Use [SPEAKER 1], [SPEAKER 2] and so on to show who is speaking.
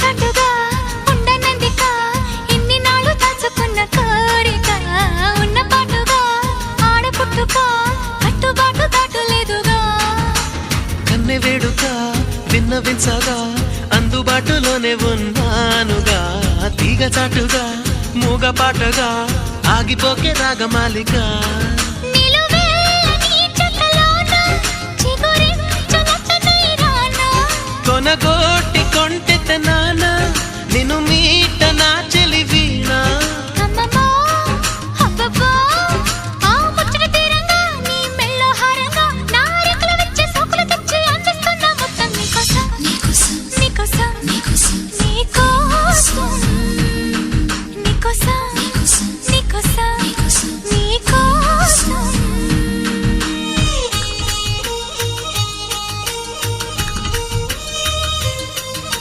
[SPEAKER 1] చాటుగా ఉండనందిక ఇన్ని నాళ్ళు దాచుకున్న కోరిక ఉన్న పాటుగా ఆడపుట్టుక కట్టుబాటు దాటులేదుగా
[SPEAKER 2] కన్నె వేడుక విన్నవించగా అందుబాటులోనే ఉన్నానుగా తీగ చాటుగా మూగ పాటగా ఆగిపోకే రాగమాలిక కొనగోటి కొంటె నాన్న నిన్ను మీట